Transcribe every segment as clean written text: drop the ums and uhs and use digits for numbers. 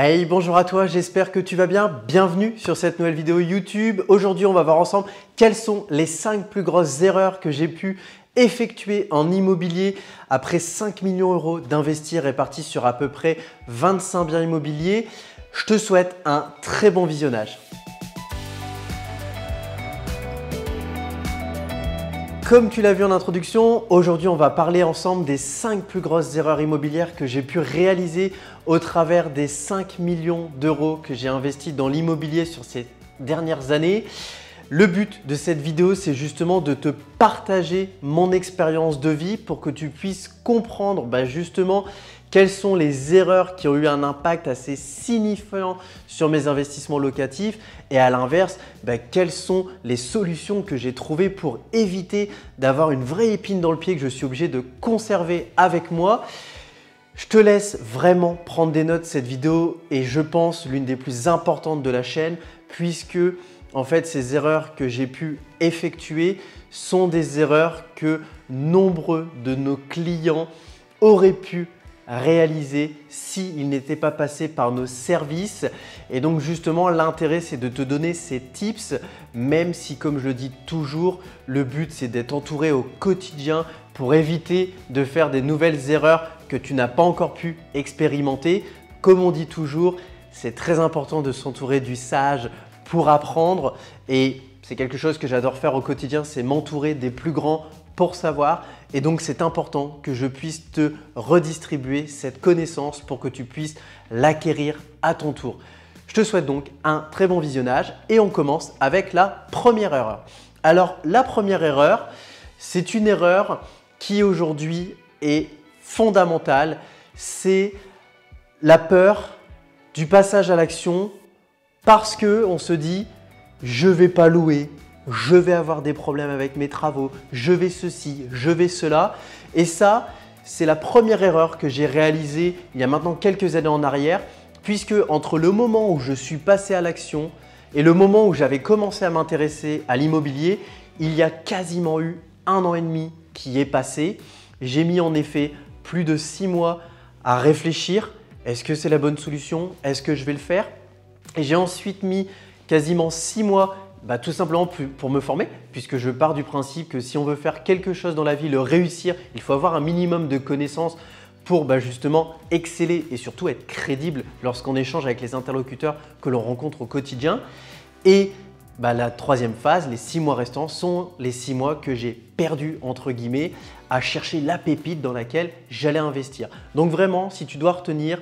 Hey, bonjour à toi, j'espère que tu vas bien. Bienvenue sur cette nouvelle vidéo YouTube. Aujourd'hui, on va voir ensemble quelles sont les 5 plus grosses erreurs que j'ai pu effectuer en immobilier après 5 millions d'euros d'investir répartis sur à peu près 25 biens immobiliers. Je te souhaite un très bon visionnage. Comme tu l'as vu en introduction, aujourd'hui on va parler ensemble des 5 plus grosses erreurs immobilières que j'ai pu réaliser au travers des 5 millions d'euros que j'ai investis dans l'immobilier sur ces dernières années. Le but de cette vidéo, c'est justement de te partager mon expérience de vie pour que tu puisses comprendre justement quelles sont les erreurs qui ont eu un impact assez signifiant sur mes investissements locatifs et à l'inverse, quelles sont les solutions que j'ai trouvées pour éviter d'avoir une vraie épine dans le pied que je suis obligé de conserver avec moi. Je te laisse vraiment prendre des notes de cette vidéo et je pense l'une des plus importantes de la chaîne puisque en fait, ces erreurs que j'ai pu effectuer sont des erreurs que nombreux de nos clients auraient pu réaliser s'ils n'étaient pas passés par nos services. Et donc justement, l'intérêt, c'est de te donner ces tips, même si, comme je le dis toujours, le but, c'est d'être entouré au quotidien pour éviter de faire des nouvelles erreurs que tu n'as pas encore pu expérimenter. Comme on dit toujours, c'est très important de s'entourer du sage pour apprendre et c'est quelque chose que j'adore faire au quotidien, c'est m'entourer des plus grands pour savoir et donc c'est important que je puisse te redistribuer cette connaissance pour que tu puisses l'acquérir à ton tour. Je te souhaite donc un très bon visionnage et on commence avec la première erreur. Alors la première erreur, c'est une erreur qui aujourd'hui est fondamentale, c'est la peur du passage à l'action. Parce qu'on se dit, je ne vais pas louer, je vais avoir des problèmes avec mes travaux, je vais ceci, je vais cela. Et ça, c'est la première erreur que j'ai réalisée il y a maintenant quelques années en arrière, puisque entre le moment où je suis passé à l'action et le moment où j'avais commencé à m'intéresser à l'immobilier, il y a quasiment eu 1 an et demi qui est passé. J'ai mis en effet plus de 6 mois à réfléchir. Est-ce que c'est la bonne solution? Est-ce que je vais le faire? Et j'ai ensuite mis quasiment 6 mois tout simplement pour me former puisque je pars du principe que si on veut faire quelque chose dans la vie, le réussir, il faut avoir un minimum de connaissances pour justement exceller et surtout être crédible lorsqu'on échange avec les interlocuteurs que l'on rencontre au quotidien. Et la troisième phase, les 6 mois restants, sont les 6 mois que j'ai perdus entre guillemets à chercher la pépite dans laquelle j'allais investir. Donc vraiment, si tu dois retenir,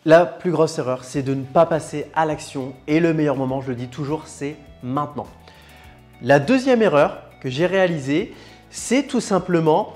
la plus grosse erreur, c'est de ne pas passer à l'action et le meilleur moment, je le dis toujours, c'est maintenant. La deuxième erreur que j'ai réalisée, c'est tout simplement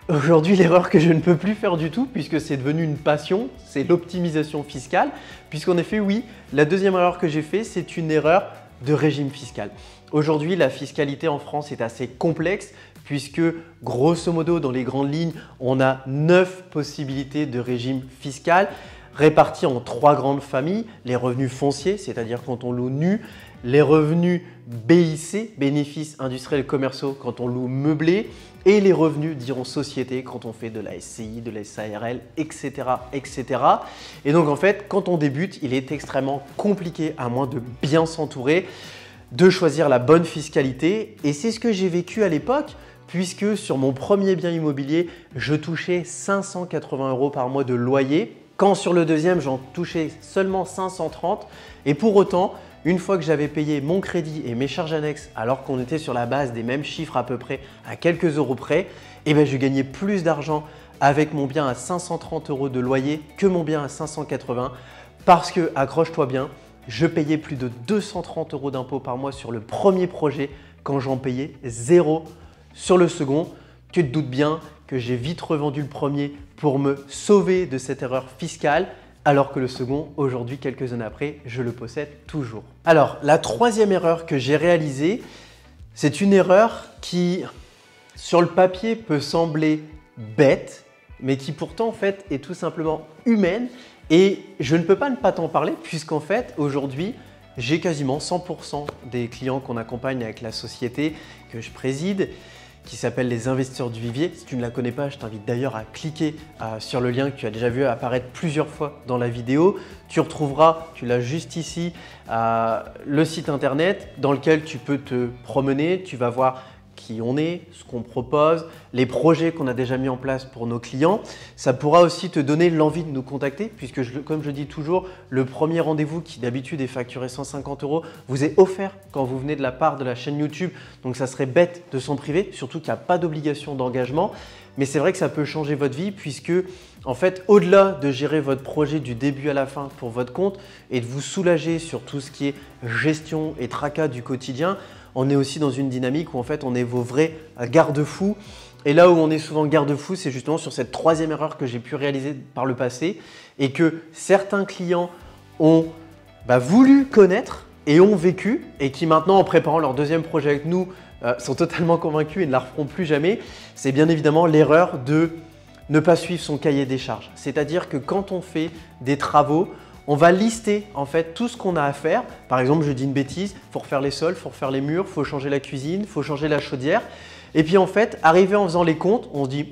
aujourd'hui l'erreur que je ne peux plus faire du tout puisque c'est devenu une passion, c'est l'optimisation fiscale. Puisqu'en effet, oui, la deuxième erreur que j'ai faite, c'est une erreur de régime fiscal. Aujourd'hui, la fiscalité en France est assez complexe puisque grosso modo, dans les grandes lignes, on a 9 possibilités de régime fiscal répartis en 3 grandes familles, les revenus fonciers, c'est-à-dire quand on loue nu, les revenus BIC, bénéfices industriels commerciaux, quand on loue meublé, et les revenus, diront société, quand on fait de la SCI, de la SARL, etc., etc. Et donc en fait, quand on débute, il est extrêmement compliqué, à moins de bien s'entourer, de choisir la bonne fiscalité. Et c'est ce que j'ai vécu à l'époque, puisque sur mon premier bien immobilier, je touchais 580 € par mois de loyer, quand sur le deuxième, j'en touchais seulement 530 et pour autant, une fois que j'avais payé mon crédit et mes charges annexes alors qu'on était sur la base des mêmes chiffres à peu près à quelques euros près, je gagnais plus d'argent avec mon bien à 530 € de loyer que mon bien à 580 parce que, accroche-toi bien, je payais plus de 230 € d'impôts par mois sur le premier projet quand j'en payais 0 sur le second. Tu te doutes bien que j'ai vite revendu le premier pour me sauver de cette erreur fiscale, alors que le second, aujourd'hui, quelques années après, je le possède toujours. Alors, la troisième erreur que j'ai réalisée, c'est une erreur qui, sur le papier, peut sembler bête, mais qui pourtant, en fait, est tout simplement humaine. Et je ne peux pas ne pas t'en parler, puisqu'en fait, aujourd'hui, j'ai quasiment 100% des clients qu'on accompagne avec la société que je préside qui s'appelle les investisseurs du vivier. Si tu ne la connais pas, je t'invite d'ailleurs à cliquer sur le lien que tu as déjà vu apparaître plusieurs fois dans la vidéo. Tu retrouveras, tu l'as juste ici, le site internet dans lequel tu peux te promener. Tu vas voir qui on est, ce qu'on propose, les projets qu'on a déjà mis en place pour nos clients. Ça pourra aussi te donner l'envie de nous contacter puisque, comme je dis toujours, le premier rendez-vous qui d'habitude est facturé 150 € vous est offert quand vous venez de la part de la chaîne YouTube. Donc ça serait bête de s'en priver, surtout qu'il n'y a pas d'obligation d'engagement. Mais c'est vrai que ça peut changer votre vie puisque, en fait, au-delà de gérer votre projet du début à la fin pour votre compte et de vous soulager sur tout ce qui est gestion et tracas du quotidien, on est aussi dans une dynamique où en fait on est vos vrais garde-fous. Et là où on est souvent garde-fous, c'est justement sur cette troisième erreur que j'ai pu réaliser par le passé et que certains clients ont voulu connaître et ont vécu et qui maintenant, en préparant leur deuxième projet avec nous, sont totalement convaincus et ne la referont plus jamais. C'est bien évidemment l'erreur de ne pas suivre son cahier des charges. C'est-à-dire que quand on fait des travaux, on va lister en fait tout ce qu'on a à faire. Par exemple, je dis une bêtise, il faut refaire les sols, il faut refaire les murs, il faut changer la cuisine, il faut changer la chaudière. Et puis en fait, arrivé en faisant les comptes, on se dit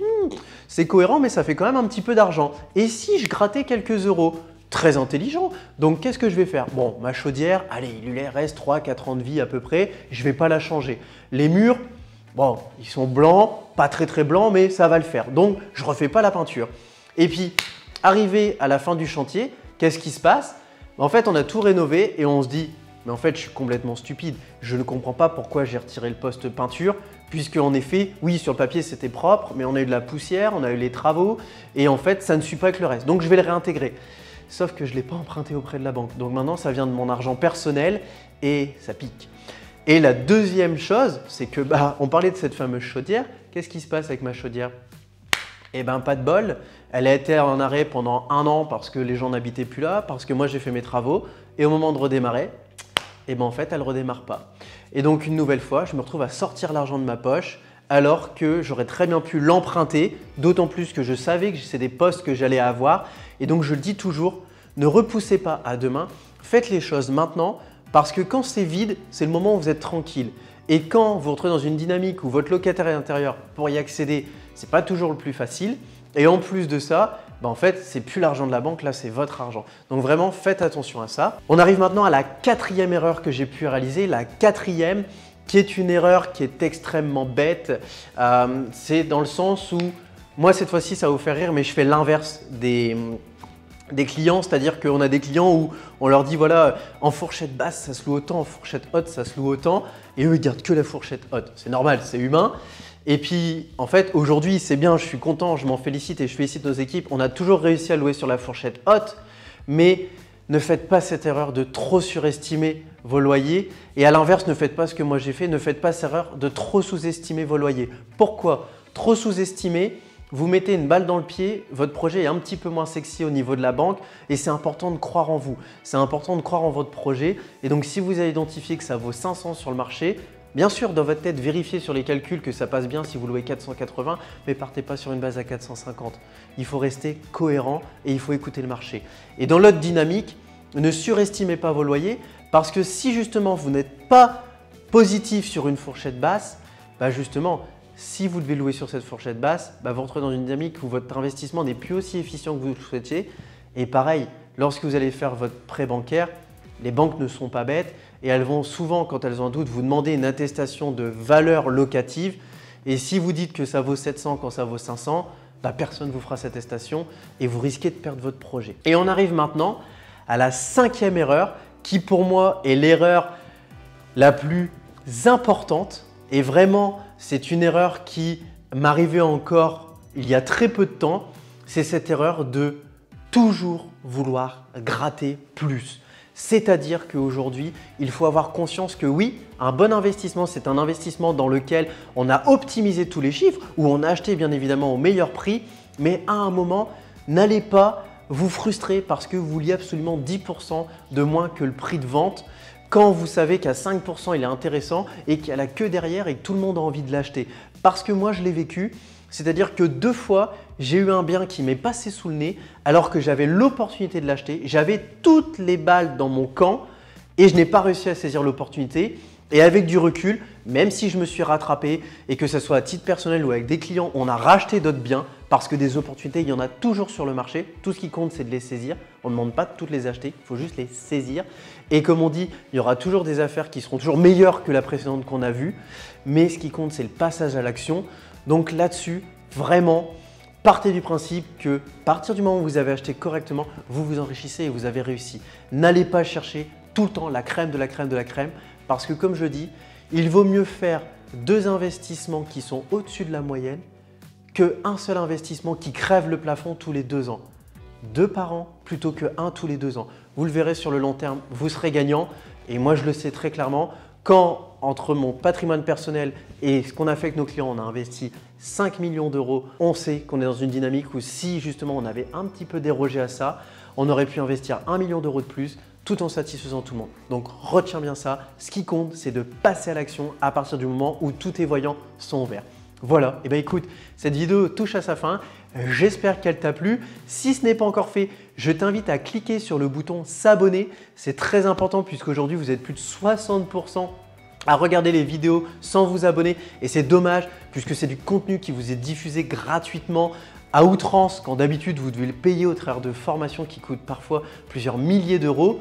c'est cohérent mais ça fait quand même un petit peu d'argent. Et si je grattais quelques euros? Très intelligent. Donc qu'est-ce que je vais faire? Bon, ma chaudière, allez, il lui reste 3-4 ans de vie à peu près, je ne vais pas la changer. Les murs, bon, ils sont blancs, pas très blancs, mais ça va le faire. Donc je ne refais pas la peinture. Et puis, arrivé à la fin du chantier, qu'est-ce qui se passe? En fait, on a tout rénové et on se dit mais en fait, je suis complètement stupide. Je ne comprends pas pourquoi j'ai retiré le poste peinture puisque en effet, oui, sur le papier, c'était propre, mais on a eu de la poussière, on a eu les travaux et en fait, ça ne suit pas avec le reste. Donc, je vais le réintégrer. Sauf que je ne l'ai pas emprunté auprès de la banque. Donc maintenant, ça vient de mon argent personnel et ça pique. Et la deuxième chose, c'est que on parlait de cette fameuse chaudière. Qu'est-ce qui se passe avec ma chaudière? Eh bien, pas de bol. Elle a été en arrêt pendant 1 an parce que les gens n'habitaient plus là, parce que moi, j'ai fait mes travaux. Et au moment de redémarrer, eh ben, en fait, elle ne redémarre pas. Et donc, une nouvelle fois, je me retrouve à sortir l'argent de ma poche alors que j'aurais très bien pu l'emprunter, d'autant plus que je savais que c'est des postes que j'allais avoir. Et donc, je le dis toujours, ne repoussez pas à demain, faites les choses maintenant parce que quand c'est vide, c'est le moment où vous êtes tranquille. Et quand vous rentrez dans une dynamique où votre locataire est intérieur pour y accéder, ce n'est pas toujours le plus facile. Et en plus de ça, en fait, c'est plus l'argent de la banque, là, c'est votre argent. Donc vraiment, faites attention à ça. On arrive maintenant à la 4e erreur que j'ai pu réaliser. La 4e, qui est une erreur qui est extrêmement bête. C'est dans le sens où, moi, cette fois-ci, ça va vous faire rire, mais je fais l'inverse des clients. C'est-à-dire qu'on a des clients où on leur dit, voilà, en fourchette basse, ça se loue autant, en fourchette haute, ça se loue autant. Et eux, ils gardent que la fourchette haute. C'est normal, c'est humain. Et puis, en fait, aujourd'hui, c'est bien, je suis content, je m'en félicite et je félicite nos équipes. On a toujours réussi à louer sur la fourchette haute, mais ne faites pas cette erreur de trop surestimer vos loyers. Et à l'inverse, ne faites pas ce que moi j'ai fait, ne faites pas cette erreur de trop sous-estimer vos loyers. Pourquoi? Trop sous-estimer, vous mettez une balle dans le pied, votre projet est un petit peu moins sexy au niveau de la banque et c'est important de croire en vous. C'est important de croire en votre projet. Et donc, si vous avez identifié que ça vaut 500 sur le marché, bien sûr, dans votre tête, vérifiez sur les calculs que ça passe bien si vous louez 480, mais partez pas sur une base à 450. Il faut rester cohérent et il faut écouter le marché. Et dans l'autre dynamique, ne surestimez pas vos loyers parce que si justement vous n'êtes pas positif sur une fourchette basse, justement, si vous devez louer sur cette fourchette basse, vous rentrez dans une dynamique où votre investissement n'est plus aussi efficient que vous le souhaitiez. Et pareil, lorsque vous allez faire votre prêt bancaire, les banques ne sont pas bêtes et elles vont souvent, quand elles ont un doute, vous demander une attestation de valeur locative. Et si vous dites que ça vaut 700 quand ça vaut 500, personne ne vous fera cette attestation et vous risquez de perdre votre projet. Et on arrive maintenant à la 5e erreur qui pour moi est l'erreur la plus importante. Et vraiment, c'est une erreur qui m'arrivait encore il y a très peu de temps. C'est cette erreur de toujours vouloir gratter plus. C'est-à-dire qu'aujourd'hui, il faut avoir conscience que oui, un bon investissement, c'est un investissement dans lequel on a optimisé tous les chiffres, où on a acheté bien évidemment au meilleur prix, mais à un moment, n'allez pas vous frustrer parce que vous vouliez absolument 10% de moins que le prix de vente quand vous savez qu'à 5% il est intéressant et qu'il y a la queue derrière et que tout le monde a envie de l'acheter. Parce que moi, je l'ai vécu. C'est-à-dire que 2 fois, j'ai eu un bien qui m'est passé sous le nez alors que j'avais l'opportunité de l'acheter. J'avais toutes les balles dans mon camp et je n'ai pas réussi à saisir l'opportunité. Et avec du recul, même si je me suis rattrapé et que ce soit à titre personnel ou avec des clients, on a racheté d'autres biens parce que des opportunités, il y en a toujours sur le marché. Tout ce qui compte, c'est de les saisir. On ne demande pas de toutes les acheter, il faut juste les saisir. Et comme on dit, il y aura toujours des affaires qui seront toujours meilleures que la précédente qu'on a vue. Mais ce qui compte, c'est le passage à l'action. Donc là-dessus, vraiment, partez du principe que à partir du moment où vous avez acheté correctement, vous vous enrichissez et vous avez réussi. N'allez pas chercher tout le temps la crème de la crème de la crème parce que comme je dis, il vaut mieux faire 2 investissements qui sont au-dessus de la moyenne qu'un seul investissement qui crève le plafond tous les 2 ans. 2 par an plutôt que 1 tous les 2 ans. Vous le verrez sur le long terme, vous serez gagnant et moi je le sais très clairement. Quand entre mon patrimoine personnel et ce qu'on a fait avec nos clients, on a investi 5 millions d'euros, on sait qu'on est dans une dynamique où si justement on avait un petit peu dérogé à ça, on aurait pu investir 1 million d'euros de plus tout en satisfaisant tout le monde. Donc retiens bien ça, ce qui compte c'est de passer à l'action à partir du moment où tous tes voyants sont ouverts. Voilà, et bien écoute, cette vidéo touche à sa fin, j'espère qu'elle t'a plu. Si ce n'est pas encore fait, je t'invite à cliquer sur le bouton s'abonner. C'est très important puisqu'aujourd'hui vous êtes plus de 60% à regarder les vidéos sans vous abonner et c'est dommage puisque c'est du contenu qui vous est diffusé gratuitement à outrance quand d'habitude vous devez le payer au travers de formations qui coûtent parfois plusieurs milliers d'euros.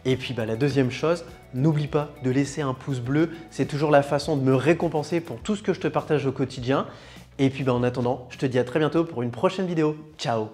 Et puis la deuxième chose, n'oublie pas de laisser un pouce bleu, c'est toujours la façon de me récompenser pour tout ce que je te partage au quotidien. Et puis en attendant, je te dis à très bientôt pour une prochaine vidéo. Ciao!